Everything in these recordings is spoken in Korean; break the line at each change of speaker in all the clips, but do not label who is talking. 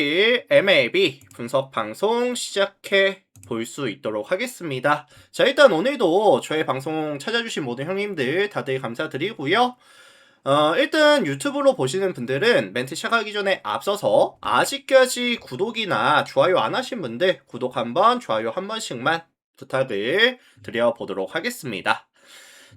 MLB 분석 방송 시작해 볼 수 있도록 하겠습니다. 자, 일단 오늘도 저의 방송 찾아주신 모든 형님들 다들 감사드리고요. 일단 유튜브로 보시는 분들은 멘트 시작하기 전에 앞서서 아직까지 구독이나 좋아요 안 하신 분들 구독 한번, 좋아요 한 번씩만 부탁을 드려보도록 하겠습니다.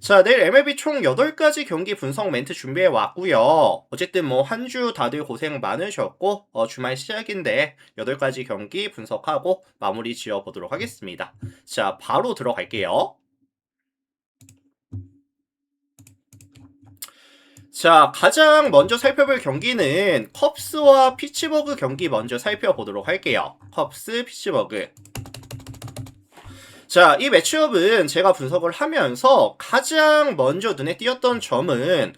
자, 내일 MLB 총 8가지 경기 분석 멘트 준비해 왔고요. 어쨌든 뭐 한 주 다들 고생 많으셨고 주말 시작인데 8가지 경기 분석하고 마무리 지어 보도록 하겠습니다. 자, 바로 들어갈게요. 자, 가장 먼저 살펴볼 경기는 컵스와 피츠버그 경기 먼저 살펴보도록 할게요. 컵스, 피츠버그. 자, 이 매치업은 제가 분석을 하면서 가장 먼저 눈에 띄었던 점은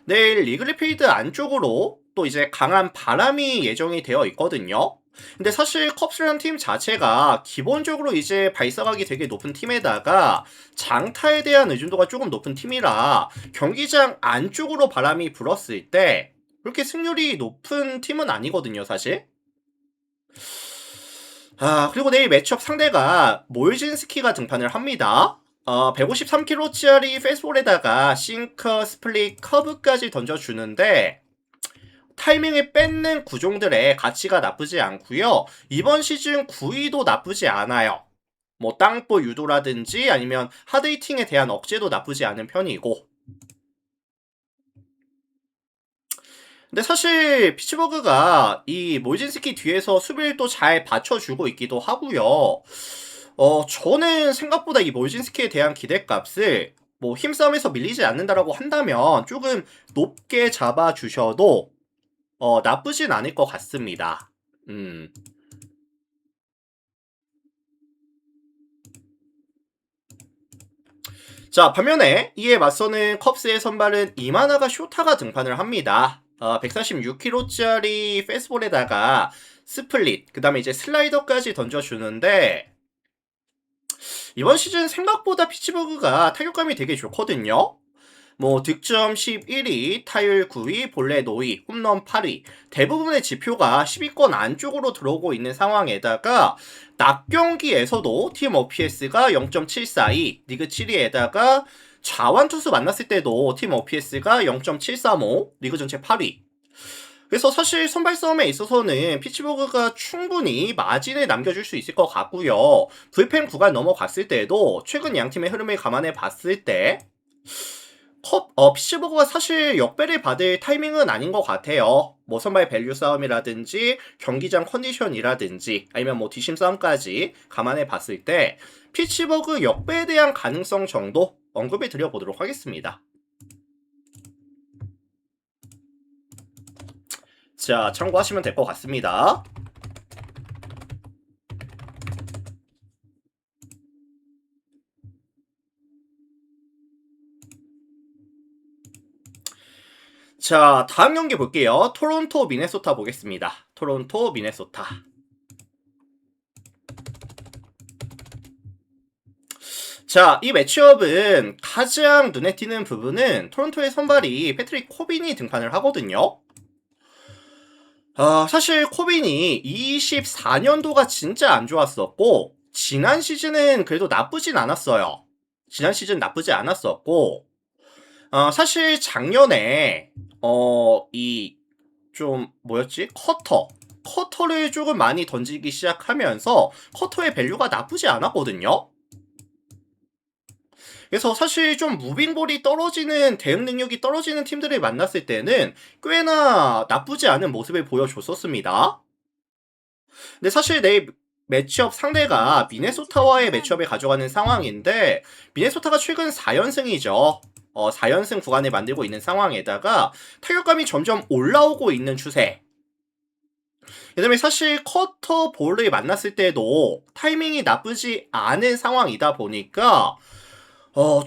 내일 리글리 필드 안쪽으로 또 이제 강한 바람이 예정이 되어 있거든요. 근데 사실 컵스라는 팀 자체가 기본적으로 이제 발사각이 되게 높은 팀에다가 장타에 대한 의존도가 조금 높은 팀이라 경기장 안쪽으로 바람이 불었을 때 그렇게 승률이 높은 팀은 아니거든요, 사실. 그리고 내일 매치업 상대가 몰진스키가 등판을 합니다. 153kg짜리 페스볼에다가 싱커, 스플릿, 커브까지 던져주는데 타이밍을 뺏는 구종들의 가치가 나쁘지 않고요. 이번 시즌 9위도 나쁘지 않아요. 뭐 땅볼 유도라든지 아니면 하드히팅에 대한 억제도 나쁘지 않은 편이고. 근데 사실 피츠버그가 이 몰진스키 뒤에서 수비를 또 잘 받쳐주고 있기도 하고요. 저는 생각보다 이 몰진스키에 대한 기대값을 뭐 힘싸움에서 밀리지 않는다라고 한다면 조금 높게 잡아주셔도 나쁘진 않을 것 같습니다. 자, 반면에 이에 맞서는 컵스의 선발은 이마나가 쇼타가 등판을 합니다. 146kg짜리 페스볼에다가 스플릿, 그 다음에 이제 슬라이더까지 던져주는데 이번 시즌 생각보다 피츠버그가 타격감이 되게 좋거든요. 뭐 득점 11위, 타율 9위, 볼넷 5위, 홈런 8위 대부분의 지표가 10위권 안쪽으로 들어오고 있는 상황에다가 낮 경기에서도 팀 OPS가 0.742, 리그 7위에다가 좌완 투수 만났을 때도 팀 OPS가 0.735, 리그 전체 8위. 그래서 사실 선발 싸움에 있어서는 피츠버그가 충분히 마진을 남겨줄 수 있을 것 같고요. 불펜 구간 넘어갔을 때도 최근 양 팀의 흐름을 감안해 봤을 때 피츠버그가 사실 역배를 받을 타이밍은 아닌 것 같아요. 뭐 선발 밸류 싸움이라든지 경기장 컨디션이라든지 아니면 뭐 뒷심 싸움까지 감안해 봤을 때 피츠버그 역배에 대한 가능성 정도 언급해 드려보도록 하겠습니다. 자, 참고하시면 될 것 같습니다. 자, 다음 경기 볼게요. 토론토, 미네소타 보겠습니다. 토론토, 미네소타. 자, 이 매치업은 가장 눈에 띄는 부분은 토론토의 선발이 패트릭 코빈이 등판을 하거든요. 사실 코빈이 24년도가 진짜 안 좋았었고 지난 시즌은 그래도 나쁘진 않았어요. 지난 시즌 나쁘지 않았었고 사실 작년에 이 좀 뭐였지? 커터를 조금 많이 던지기 시작하면서 커터의 밸류가 나쁘지 않았거든요. 그래서 사실 좀 무빙볼이 떨어지는 대응 능력이 떨어지는 팀들을 만났을 때는 꽤나 나쁘지 않은 모습을 보여줬었습니다. 근데 사실 내일 매치업 상대가 미네소타와의 매치업을 가져가는 상황인데 미네소타가 최근 4연승이죠. 4연승 구간을 만들고 있는 상황에다가 타격감이 점점 올라오고 있는 추세. 그 다음에 사실 커터 볼을 만났을 때도 타이밍이 나쁘지 않은 상황이다 보니까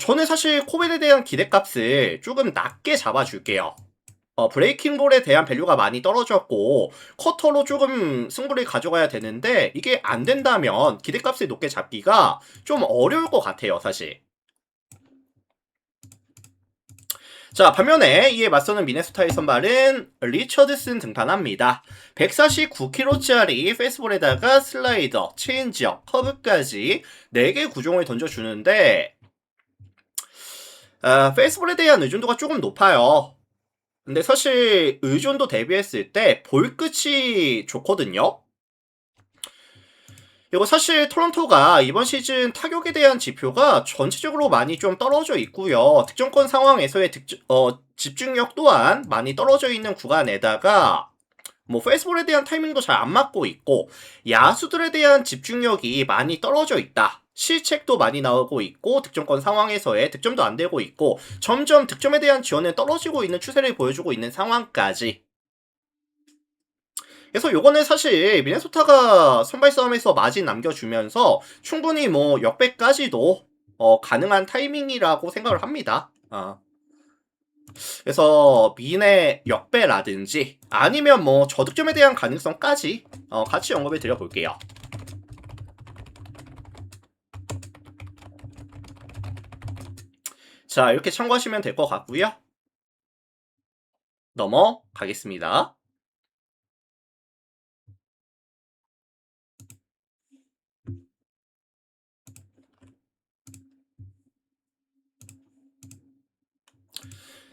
저는 사실 코벤에 대한 기대값을 조금 낮게 잡아줄게요. 브레이킹 볼에 대한 밸류가 많이 떨어졌고 커터로 조금 승부를 가져가야 되는데 이게 안 된다면 기대값을 높게 잡기가 좀 어려울 것 같아요, 사실. 자, 반면에 이에 맞서는 미네소타의 선발은 리처드슨 등판합니다. 149kg짜리 페이스볼에다가 슬라이더, 체인지업, 커브까지 4개 구종을 던져주는데 페이스볼에 대한 의존도가 조금 높아요. 근데 사실 의존도 대비했을 때 볼 끝이 좋거든요. 그리고 사실 토론토가 이번 시즌 타격에 대한 지표가 전체적으로 많이 좀 떨어져 있고요. 득점권 상황에서의 집중력 또한 많이 떨어져 있는 구간에다가 뭐 페이스볼에 대한 타이밍도 잘 안 맞고 있고 야수들에 대한 집중력이 많이 떨어져 있다. 실책도 많이 나오고 있고 득점권 상황에서의 득점도 안 되고 있고 점점 득점에 대한 지원은 떨어지고 있는 추세를 보여주고 있는 상황까지. 그래서 요거는 사실 미네소타가 선발 싸움에서 마진 남겨주면서 충분히 뭐 역배까지도 가능한 타이밍이라고 생각을 합니다. 그래서 미네 역배라든지 아니면 뭐 저득점에 대한 가능성까지 같이 언급을 드려볼게요. 자, 이렇게 참고하시면 될 것 같고요. 넘어가겠습니다.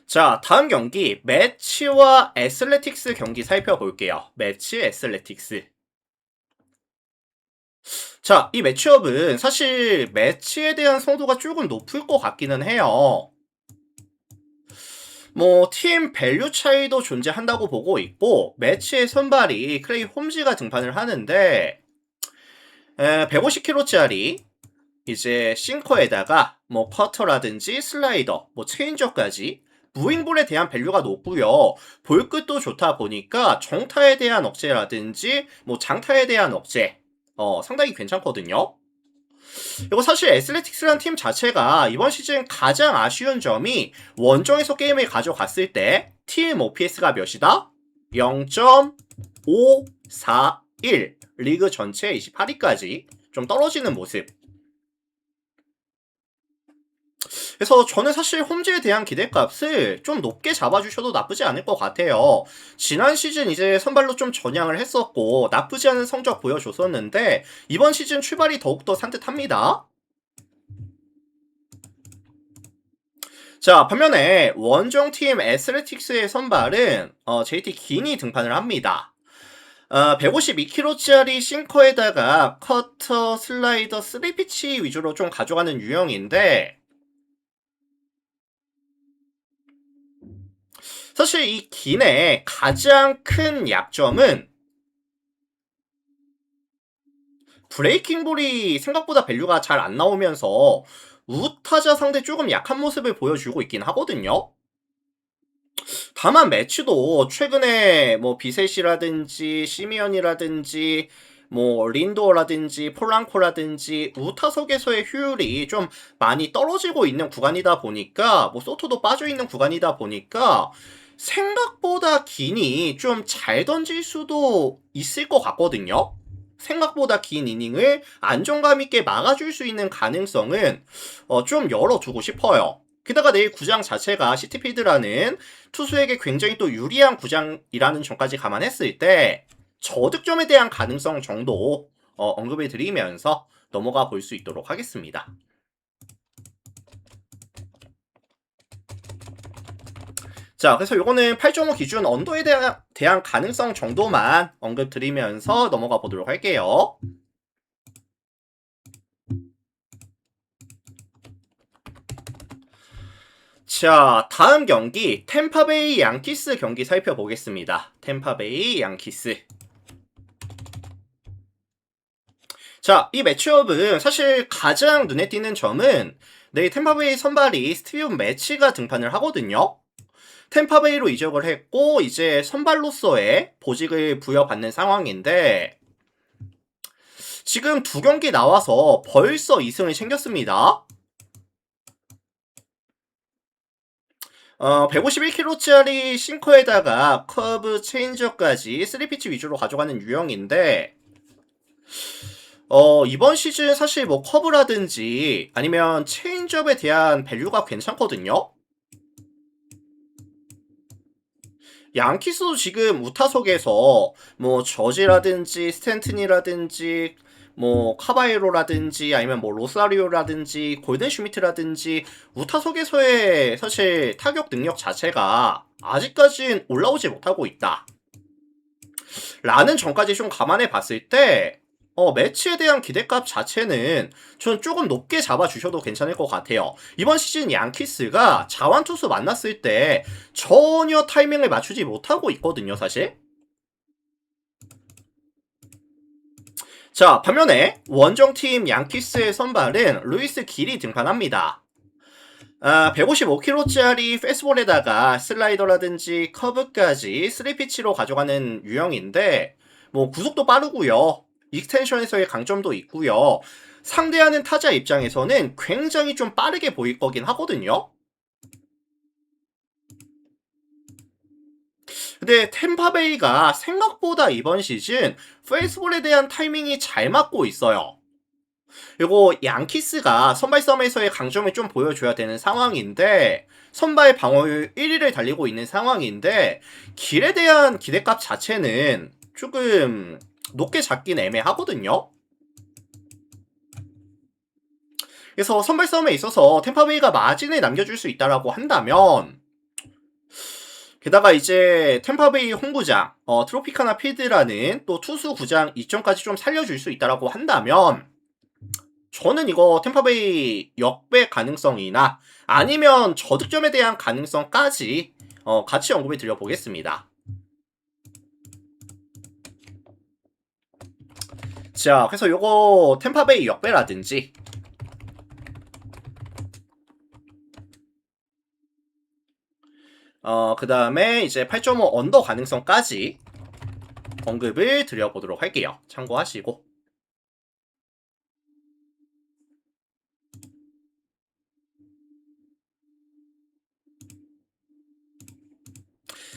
자, 다음 경기 매치와 애슬레틱스 경기 살펴볼게요. 매치, 애슬레틱스. 자, 이 매치업은 사실 매치에 대한 성도가 조금 높을 것 같기는 해요. 뭐 팀 밸류 차이도 존재한다고 보고 있고 매치의 선발이 클레이 홈즈가 등판을 하는데 150kg짜리 이제 싱커에다가 뭐 커터라든지 슬라이더, 뭐 체인저까지 무윙볼에 대한 밸류가 높고요. 볼 끝도 좋다 보니까 정타에 대한 억제라든지 뭐 장타에 대한 억제 상당히 괜찮거든요. 그리고 사실 애슬레틱스라는 팀 자체가 이번 시즌 가장 아쉬운 점이 원정에서 게임을 가져갔을 때 팀 OPS가 몇이다? 0.541 리그 전체 28위까지 좀 떨어지는 모습. 그래서 저는 사실 홈즈에 대한 기대값을 좀 높게 잡아주셔도 나쁘지 않을 것 같아요. 지난 시즌 이제 선발로 좀 전향을 했었고 나쁘지 않은 성적 보여줬었는데 이번 시즌 출발이 더욱더 산뜻합니다. 자, 반면에 원정팀 애슬레틱스의 선발은 JT 긴이 등판을 합니다. 152kg짜리 싱커에다가 커터, 슬라이더, 3피치 위주로 좀 가져가는 유형인데 사실 이 긴의 가장 큰 약점은 브레이킹볼이 생각보다 밸류가 잘 안 나오면서 우타자 상대 조금 약한 모습을 보여주고 있긴 하거든요. 다만 매치도 최근에 뭐 비셋이라든지 시미언이라든지 뭐 린도어라든지 폴랑코라든지 우타석에서의 효율이 좀 많이 떨어지고 있는 구간이다 보니까 뭐 소토도 빠져 있는 구간이다 보니까 생각보다 긴이 좀 잘 던질 수도 있을 것 같거든요. 생각보다 긴 이닝을 안정감 있게 막아줄 수 있는 가능성은 좀 열어두고 싶어요. 게다가 내일 구장 자체가 시티필드라는 투수에게 굉장히 또 유리한 구장이라는 점까지 감안했을 때 저득점에 대한 가능성 정도 언급을 드리면서 넘어가 볼 수 있도록 하겠습니다. 자, 그래서 요거는 8.5 기준 언더에 대한 가능성 정도만 언급 드리면서 넘어가 보도록 할게요. 자, 다음 경기 템파베이 양키스 경기 살펴보겠습니다. 템파베이 양키스. 자, 이 매치업은 사실 가장 눈에 띄는 점은 내일 템파베이 선발이 스티븐 매치가 등판을 하거든요. 템파베이로 이적을 했고 이제 선발로서의 보직을 부여받는 상황인데 지금 두 경기 나와서 벌써 2승을 챙겼습니다. 151kg짜리 싱커에다가 커브 체인저까지 3피치 위주로 가져가는 유형인데 이번 시즌 사실 뭐 커브라든지 아니면 체인저에 대한 밸류가 괜찮거든요. 양키스도 지금 우타석에서 뭐 저지라든지 스탠튼이라든지 뭐 카바이로라든지 아니면 뭐 로사리오라든지 골든 슈미트라든지 우타석에서의 사실 타격 능력 자체가 아직까진 올라오지 못하고 있다 라는 점까지 좀 감안해 봤을 때 매치에 대한 기대값 자체는 전 조금 높게 잡아주셔도 괜찮을 것 같아요. 이번 시즌 양키스가 자완투수 만났을 때 전혀 타이밍을 맞추지 못하고 있거든요, 사실. 자, 반면에 원정팀 양키스의 선발은 루이스 길이 등판합니다. 155kg짜리 패스볼에다가 슬라이더라든지 커브까지 3피치로 가져가는 유형인데 뭐 구속도 빠르고요. 익스텐션에서의 강점도 있고요. 상대하는 타자 입장에서는 굉장히 좀 빠르게 보일 거긴 하거든요. 근데 템파베이가 생각보다 이번 시즌 페이스볼에 대한 타이밍이 잘 맞고 있어요. 그리고 양키스가 선발 싸움에서의 강점을 좀 보여줘야 되는 상황인데 선발 방어율 1위를 달리고 있는 상황인데 길에 대한 기대값 자체는 조금 높게 잡긴 애매하거든요. 그래서 선발 싸움에 있어서 템파베이가 마진을 남겨줄 수 있다라고 한다면 게다가 이제 템파베이 홈구장 트로피카나 필드라는 또 투수 구장 이점까지 좀 살려줄 수 있다라고 한다면 저는 이거 템파베이 역배 가능성이나 아니면 저득점에 대한 가능성까지 같이 언급을 드려보겠습니다. 자, 그래서 요거 템파베이 역배라든지 그 다음에 이제 8.5 언더 가능성까지 언급을 드려보도록 할게요. 참고하시고.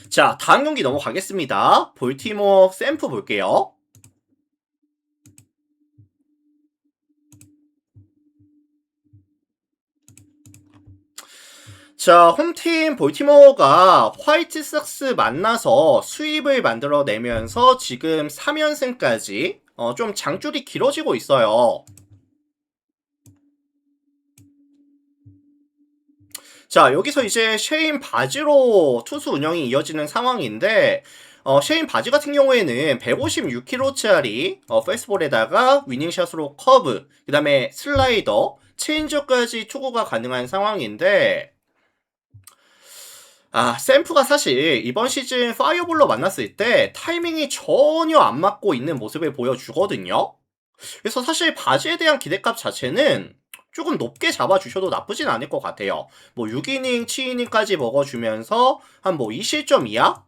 자, 다음 경기 넘어가겠습니다. 볼티모어 샘프 볼게요. 자, 홈팀 볼티모어가 화이트삭스 만나서 수입을 만들어내면서 지금 3연승까지 좀 장줄이 길어지고 있어요. 자, 여기서 이제 셰인 바지로 투수 운영이 이어지는 상황인데 셰인 바지 같은 경우에는 156kg짜리 페스볼에다가 위닝샷으로 커브, 그 다음에 슬라이더, 체인저까지 투구가 가능한 상황인데 샘프가 사실 이번 시즌 파이어볼로 만났을 때 타이밍이 전혀 안 맞고 있는 모습을 보여주거든요. 그래서 사실 바지에 대한 기대값 자체는 조금 높게 잡아주셔도 나쁘진 않을 것 같아요. 뭐 6이닝, 7이닝까지 먹어주면서 한 뭐 2실점 이하?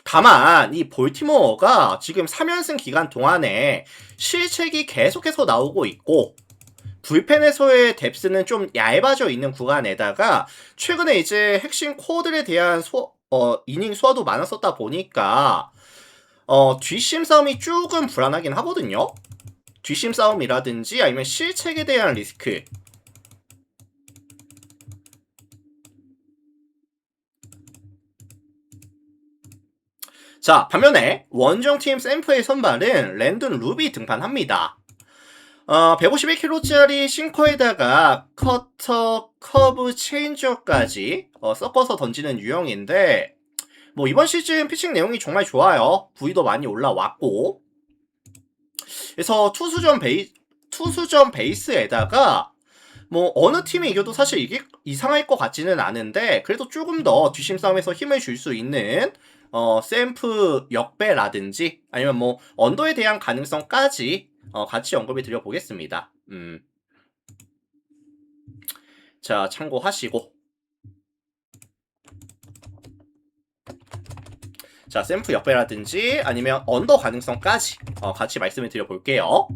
다만 이 볼티모어가 지금 3연승 기간 동안에 실책이 계속해서 나오고 있고 불펜에서의 뎁스는 좀 얇아져 있는 구간에다가 최근에 이제 핵심 코어들에 대한 이닝 수화도 많았었다 보니까 뒷심 싸움이 조금 불안하긴 하거든요. 뒷심 싸움이라든지 아니면 실책에 대한 리스크. 자, 반면에 원정팀 샘프의 선발은 랜든 루비 등판합니다. 151kg짜리 싱커에다가 커터, 커브, 체인저까지 섞어서 던지는 유형인데 뭐 이번 시즌 피칭 내용이 정말 좋아요. 부위도 많이 올라왔고 그래서 투수전 베이스에다가 뭐 어느 팀이 이겨도 사실 이게 이상할 것 같지는 않은데 그래도 조금 더 뒷심 싸움에서 힘을 줄 수 있는 샘프 역배라든지 아니면 뭐 언더에 대한 가능성까지 같이 언급을 드려보겠습니다. 자, 참고하시고. 자, 샘프 역배라든지 아니면 언더 가능성까지 같이 말씀을 드려볼게요.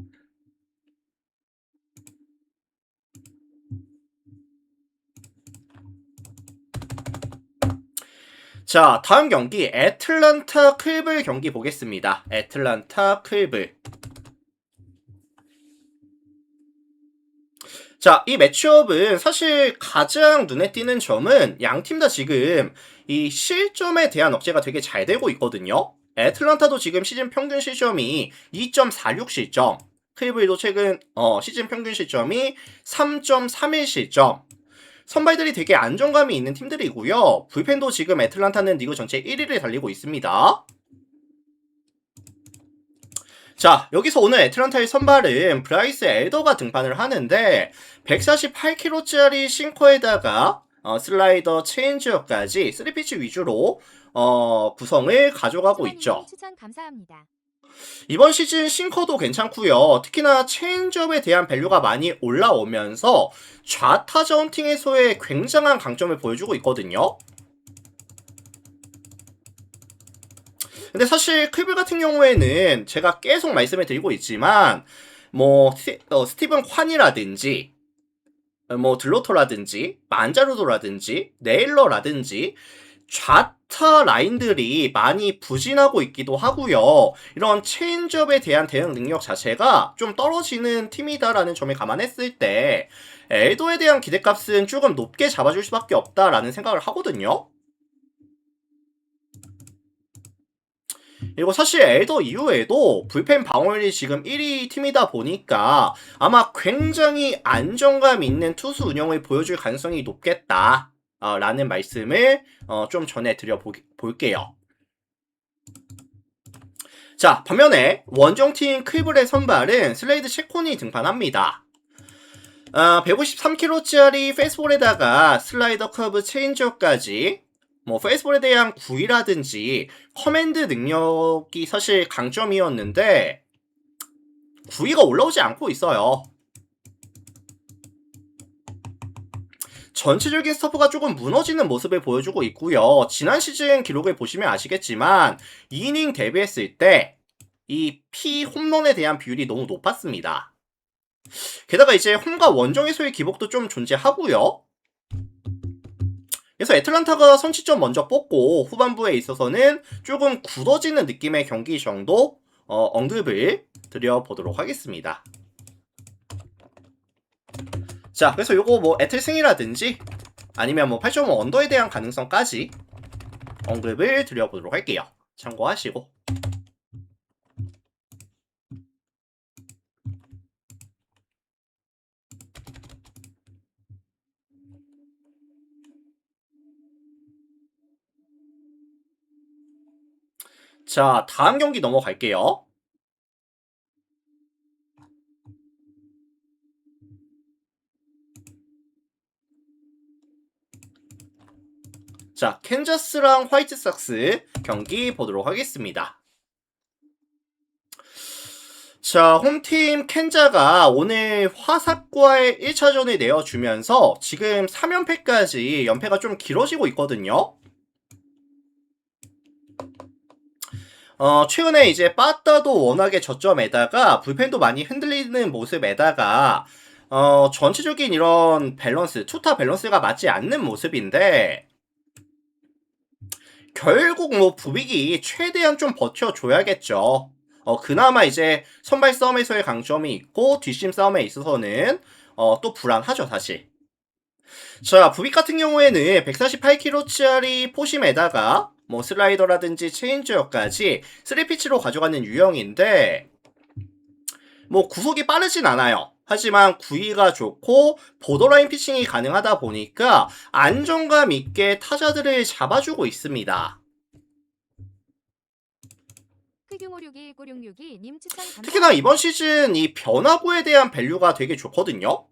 자, 다음 경기 애틀란타 클블 경기 보겠습니다. 애틀란타 클블. 자, 이 매치업은 사실 가장 눈에 띄는 점은 양 팀 다 지금 이 실점에 대한 억제가 되게 잘 되고 있거든요. 애틀란타도 지금 시즌 평균 실점이 2.46 실점, 클리블도 최근 시즌 평균 실점이 3.31 실점. 선발들이 되게 안정감이 있는 팀들이고요. 불펜도 지금 애틀란타는 리그 전체 1위를 달리고 있습니다. 자, 여기서 오늘 애틀란타의 선발은 브라이스 엘더가 등판을 하는데 148kg짜리 싱커에다가 슬라이더 체인지어까지 3피치 위주로 구성을 가져가고 있죠.
추천 감사합니다.
이번 시즌 싱커도 괜찮고요. 특히나 체인지업에 대한 밸류가 많이 올라오면서 좌타자 헌팅에서의 굉장한 강점을 보여주고 있거든요. 근데 사실 클빌 같은 경우에는 제가 계속 말씀을 드리고 있지만 뭐 스티븐 콴이라든지 뭐 들로토라든지 만자루도라든지 네일러라든지 좌타 라인들이 많이 부진하고 있기도 하고요. 이런 체인지업에 대한 대응 능력 자체가 좀 떨어지는 팀이다라는 점을 감안했을 때 엘도에 대한 기대값은 조금 높게 잡아줄 수밖에 없다라는 생각을 하거든요. 그리고 사실 엘더 이후에도 불펜 방어율이 지금 1위 팀이다 보니까 아마 굉장히 안정감 있는 투수 운영을 보여줄 가능성이 높겠다 라는 말씀을 좀 전해드려 볼게요. 자, 반면에 원정팀 클리블의 선발은 슬레이드 체콘이 등판합니다. 153kg짜리 페이스볼에다가 슬라이더 커브 체인지업까지 뭐 페이스볼에 대한 구위라든지 커맨드 능력이 사실 강점이었는데 구위가 올라오지 않고 있어요. 전체적인 스타프가 조금 무너지는 모습을 보여주고 있고요. 지난 시즌 기록을 보시면 아시겠지만 2이닝 대비했을 때 이 피 홈런에 대한 비율이 너무 높았습니다. 게다가 이제 홈과 원정에서의 기복도 좀 존재하고요. 그래서 애틀란타가 선취점 먼저 뽑고 후반부에 있어서는 조금 굳어지는 느낌의 경기 정도 언급을 드려보도록 하겠습니다. 자, 그래서 요거 뭐 애틀승이라든지 아니면 뭐 8.5 언더에 대한 가능성까지 언급을 드려보도록 할게요. 참고하시고. 자, 다음 경기 넘어갈게요. 자, 캔자스랑 화이트삭스 경기 보도록 하겠습니다. 자, 홈팀 캔자가 오늘 화삭과의 1차전을 내어주면서 지금 3연패까지 연패가 좀 길어지고 있거든요. 최근에 이제 빠따도 워낙에 저점에다가 불펜도 많이 흔들리는 모습에다가 전체적인 이런 밸런스, 투타 밸런스가 맞지 않는 모습인데 결국 뭐 부빅이 최대한 좀 버텨줘야겠죠. 그나마 이제 선발 싸움에서의 강점이 있고 뒷심 싸움에 있어서는 또 불안하죠, 사실. 자, 부빅 같은 경우에는 148kg짜리 포심에다가 뭐 슬라이더라든지 체인지어까지 3피치로 가져가는 유형인데 뭐 구속이 빠르진 않아요. 하지만 구위가 좋고 보더라인 피칭이 가능하다 보니까 안정감 있게 타자들을 잡아주고 있습니다. 특히나 이번 시즌 이 변화구에 대한 밸류가 되게 좋거든요.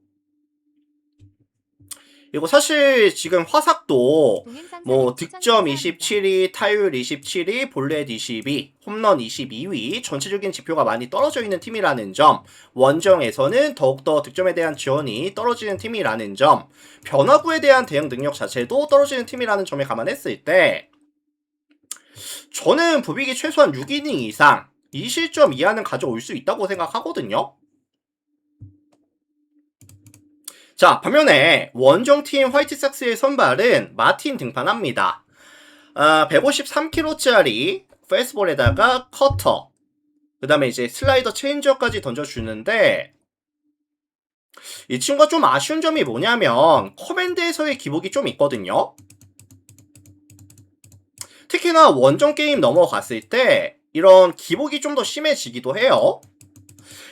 그리고 사실 지금 화삭도 뭐 득점 27위, 타율 27위, 볼넷 22, 홈런 22위 전체적인 지표가 많이 떨어져 있는 팀이라는 점, 원정에서는 더욱더 득점에 대한 지원이 떨어지는 팀이라는 점, 변화구에 대한 대응 능력 자체도 떨어지는 팀이라는 점에 감안했을 때 저는 부빅이 최소한 6이닝 이상 2실점 이하는 가져올 수 있다고 생각하거든요. 자, 반면에 원정팀 화이트삭스의 선발은 마틴 등판합니다. 153kg짜리 페이스볼에다가 커터, 그 다음에 이제 슬라이더 체인지어까지 던져주는데 이 친구가 좀 아쉬운 점이 뭐냐면 커맨드에서의 기복이 좀 있거든요. 특히나 원정 게임 넘어갔을 때 이런 기복이 좀 더 심해지기도 해요.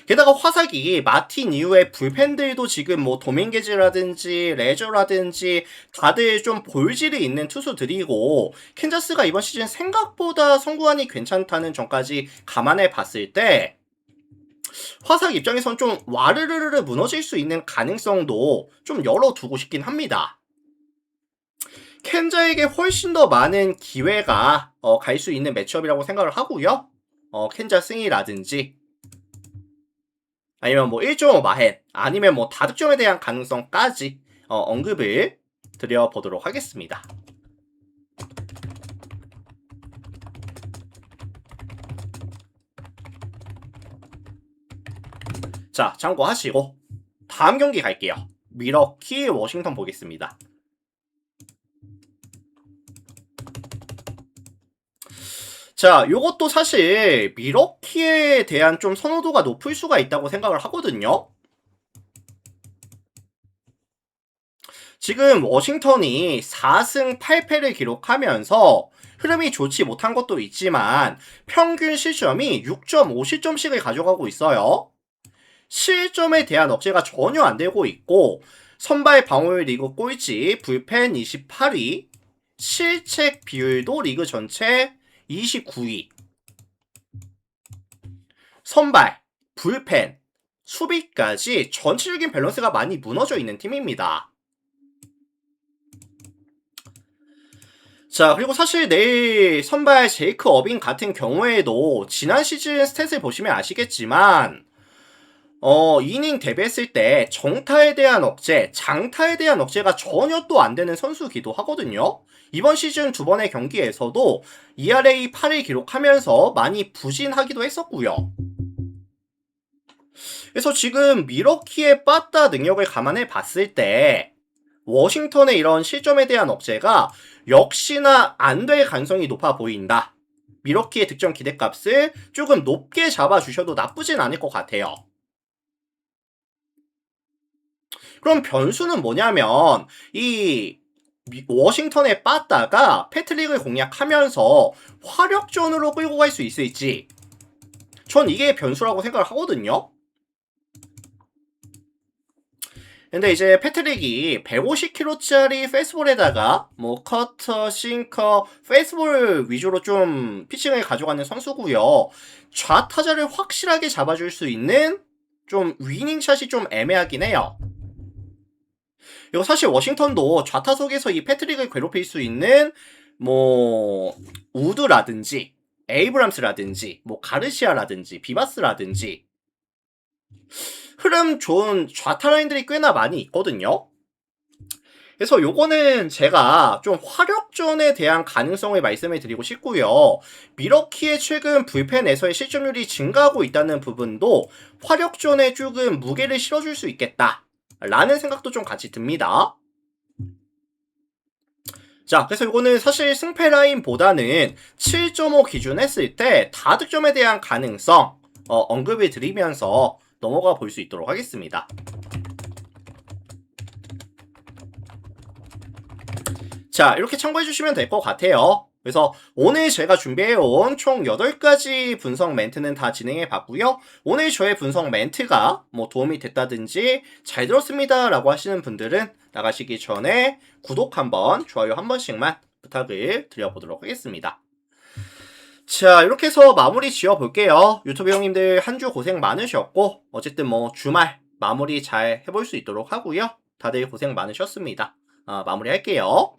게다가 화삭이 마틴 이후에 불펜들도 지금 뭐 도밍게즈라든지 레저라든지 다들 좀 볼질이 있는 투수들이고, 캔자스가 이번 시즌 생각보다 선구안이 괜찮다는 점까지 감안해 봤을 때 화삭 입장에선 좀 와르르르 무너질 수 있는 가능성도 좀 열어두고 싶긴 합니다. 켄자에게 훨씬 더 많은 기회가 갈 수 있는 매치업이라고 생각을 하고요. 켄자 승이라든지 아니면 뭐 1.5 마헨 아니면 뭐 다득점에 대한 가능성까지 언급을 드려보도록 하겠습니다. 자, 참고하시고 다음 경기 갈게요. 미러키 워싱턴 보겠습니다. 자, 요것도 사실 미러키에 대한 좀 선호도가 높을 수가 있다고 생각을 하거든요. 지금 워싱턴이 4승 8패를 기록하면서 흐름이 좋지 못한 것도 있지만 평균 실점이 6.5실점씩을 가져가고 있어요. 실점에 대한 억제가 전혀 안 되고 있고, 선발 방어율 리그 꼴찌, 불펜 28위, 실책 비율도 리그 전체 29위. 선발, 불펜, 수비까지 전체적인 밸런스가 많이 무너져 있는 팀입니다. 자, 그리고 사실 내일 선발 제이크 어빙 같은 경우에도 지난 시즌 스탯을 보시면 아시겠지만 이닝 데뷔했을 때 정타에 대한 억제, 장타에 대한 억제가 전혀 또 안 되는 선수기도 하거든요. 이번 시즌 두 번의 경기에서도 ERA 8을 기록하면서 많이 부진하기도 했었고요. 그래서 지금 미러키의 빠따 능력을 감안해 봤을 때 워싱턴의 이런 실점에 대한 억제가 역시나 안 될 가능성이 높아 보인다. 미러키의 득점 기대값을 조금 높게 잡아주셔도 나쁘진 않을 것 같아요. 그럼 변수는 뭐냐면 이 워싱턴의 빠따가 패트릭을 공략하면서 화력전으로 끌고 갈 수 있을지, 전 이게 변수라고 생각을 하거든요. 근데 이제 패트릭이 150km짜리 페이스볼에다가 뭐 커터, 싱커, 페이스볼 위주로 좀 피칭을 가져가는 선수고요. 좌타자를 확실하게 잡아줄 수 있는 좀 위닝샷이 좀 애매하긴 해요. 이거 사실 워싱턴도 좌타석에서 이 패트릭을 괴롭힐 수 있는 뭐 우드라든지 에이브람스라든지 뭐 가르시아라든지 비바스라든지 흐름 좋은 좌타 라인들이 꽤나 많이 있거든요. 그래서 요거는 제가 좀 화력전에 대한 가능성을 말씀을 드리고 싶고요. 미러키의 최근 불펜에서의 실점률이 증가하고 있다는 부분도 화력전에 조금 무게를 실어줄 수 있겠다 라는 생각도 좀 같이 듭니다. 자, 그래서 이거는 사실 승패 라인보다는 7.5 기준 했을 때 다득점에 대한 가능성 언급을 드리면서 넘어가 볼 수 있도록 하겠습니다. 자, 이렇게 참고해 주시면 될 것 같아요. 그래서 오늘 제가 준비해온 총 8가지 분석 멘트는 다 진행해 봤고요. 오늘 저의 분석 멘트가 뭐 도움이 됐다든지 잘 들었습니다 라고 하시는 분들은 나가시기 전에 구독 한번, 좋아요 한 번씩만 부탁을 드려보도록 하겠습니다. 자, 이렇게 해서 마무리 지어 볼게요. 유튜브 형님들 한 주 고생 많으셨고 어쨌든 뭐 주말 마무리 잘 해볼 수 있도록 하고요. 다들 고생 많으셨습니다. 마무리 할게요.